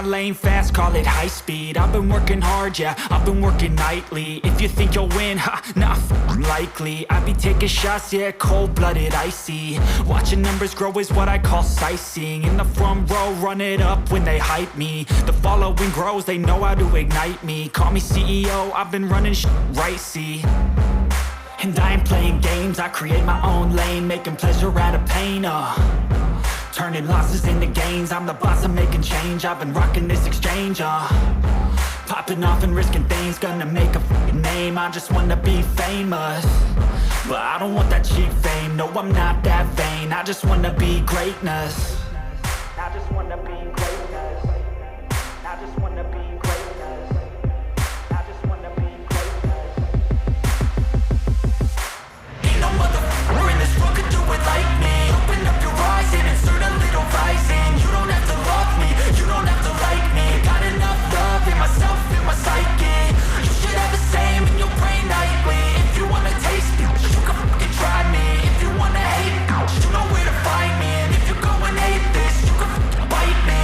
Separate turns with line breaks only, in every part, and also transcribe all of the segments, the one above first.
my lane fast, call it high speed. I've been working hard, yeah, I've been working nightly. If you think you'll win, ha, nah, likely. I be taking shots, yeah, cold-blooded, icy. Watching numbers grow is what I call sightseeing. In the front row, run it up when they hype me. The following grows, they know how to ignite me. Call me CEO, I've been running right, see. And I ain't playing games, I create my own lane, making pleasure out of pain, turning losses into gains, I'm the boss, I'm making change. I've been rocking this exchange, popping off and risking things, gonna make a f***ing name. I just wanna be famous, but I don't want that cheap fame. No, I'm not that vain, I just wanna be greatness. I just wanna be greatness. I just wanna be greatness. I just wanna be greatness. Ain't no motherfucker in this world could do it like me. Open up your eyes and insert a little rising. You don't have to love me, you don't have to like me. Got enough love in myself, in my psyche. You should have the same in your brain nightly. If you wanna taste me, you can fucking try me. If you wanna hate me, you know where to find me. And if you're going hate this, you can fucking bite me.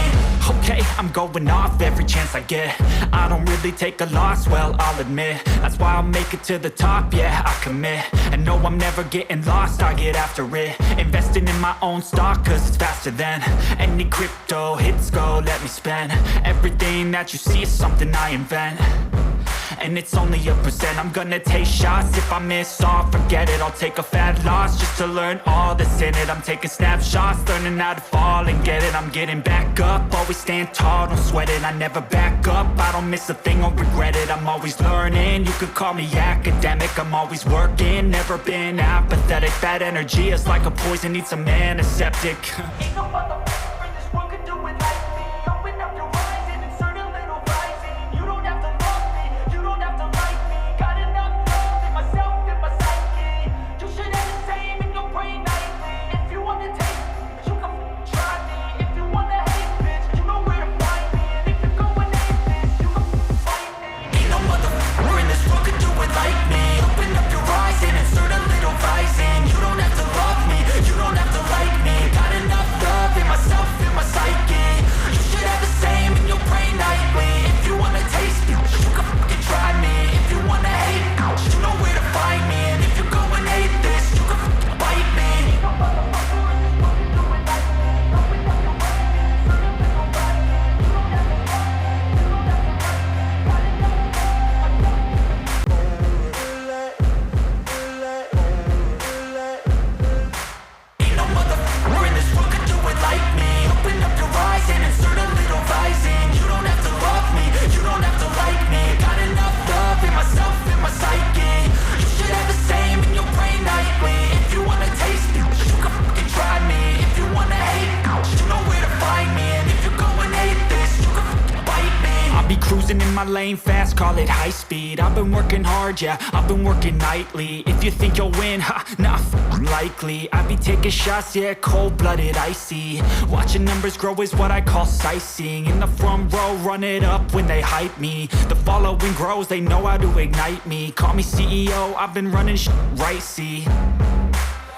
Okay, I'm going off every chance I get. I don't really take a loss, well, I'll admit. That's why I'll make it to the top, yeah, I commit. And no, I'm never getting lost, I get after it. Investing in my own stock, cause it's faster than any crypto hits go, let me spend. Everything that you see is something I invent, and it's only a percent. I'm gonna take shots, if I miss all, forget it. I'll take a fat loss just to learn all that's in it. I'm taking snapshots, learning how to fall and get it. I'm getting back up, always stand tall, don't sweat it. I never back up, I don't miss a thing or regret it. I'm always learning, you could call me academic. I'm always working, never been apathetic. Bad energy is like a poison, needs some antiseptic. Ain't no motherfucker in this world could do it like me. Open up your eyes and insert a little rising. You don't have to love me, you don't have to like me. Got enough love in myself, in my psyche. You should have the same in your brain nightly. If you wanna taste me, you can f***ing try me. If you wanna hate bitch, you know where to find me. And if you're going hate this, you can f***ing fight me. Ain't no motherfucker in this world could do it like me. Open up your eyes and insert a little rising. You don't have to love me, you don't have to like me. Got enough love in myself, in my psyche. You should have the same in your brain nightly. If you wanna taste me, you can fucking try me. If you wanna hate me, you know where to find me. And if you're going hate this, you can fucking bite me. Ain't no motherfucker in this world can do it like me. Open up your eyes and insert a little rising. You don't have to love me, you don't have to like me. Got enough love in Ain't no motherfucker in this world could do it like me. Open up your eyes and insert a little rising. You don't have to love me, you don't have to like me. Got enough love in myself, in my psyche. You should have the same in your brain nightly. If you wanna taste me, you can fucking try me. If you wanna hate me, you know where to find me. And if you're going hate this, you can fucking bite me. I'll be cruising in my lane fast, call it high speed. I've been working hard, yeah, I've been working nightly. If you think you'll win, ha, nah, likely. I be taking shots, yeah, cold-blooded, icy. Watching numbers grow is what I call sightseeing. In the front row, run it up when they hype me. The following grows, they know how to ignite me. Call me CEO, I've been running right, see.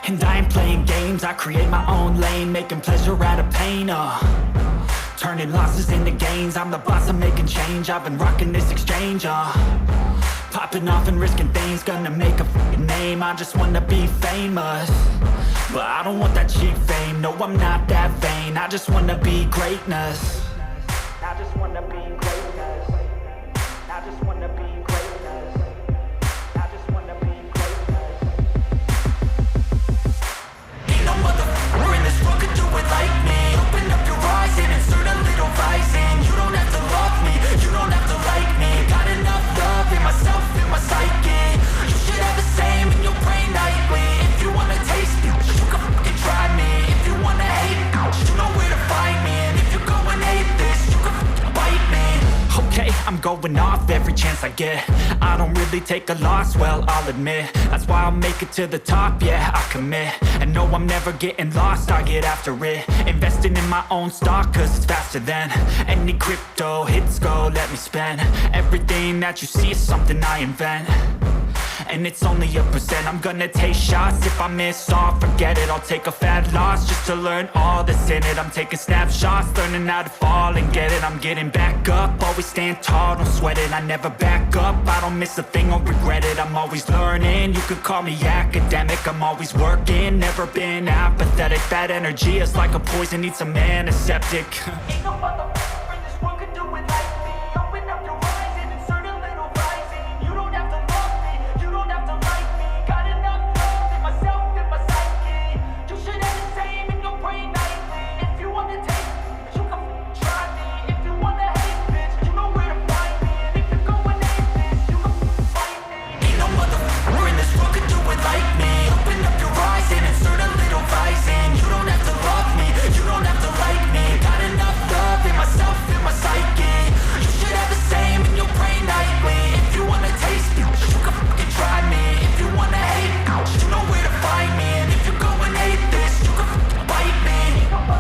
And I ain't playing games, I create my own lane, making pleasure out of pain, turning losses into gains, I'm the boss, I'm making change. I've been rocking this exchange, popping off and risking things, gonna make a f***ing name. I just wanna be famous, but I don't want that cheap fame. No, I'm not that vain, I just wanna be greatness. I just wanna be greatness. I just wanna be greatness. I just wanna be greatness. Ain't no motherfucker in this world could do it like me. Open up your eyes and insert a little rising. You don't have to love me, you don't have to like me. Got enough love in myself, in my psyche. You should have the same in your brain nightly. If you wanna taste me, you can fucking try me. If you wanna hate me, you know where to find me. And if you're going hate this, you can fucking bite me. Okay, I'm going off every chance I get. I don't really take a loss, well, I'll admit. That's why I'll make it to the top, yeah, I commit. And no, I'm never getting lost, I get after it. Investing in my own stock, cause it's faster than any crypto hits go, let me spend. Everything that you see is something I invent, and it's only a percent. I'm gonna take shots, if I miss all, forget it. I'll take a fat loss just to learn all that's in it. I'm taking snapshots, learning how to fall and get it. I'm getting back up, always stand tall, don't sweat it. I never back up, I don't miss a thing, I'll regret it. I'm always learning, you could call me academic. I'm always working, never been apathetic. That energy is like a poison, needs a antiseptic.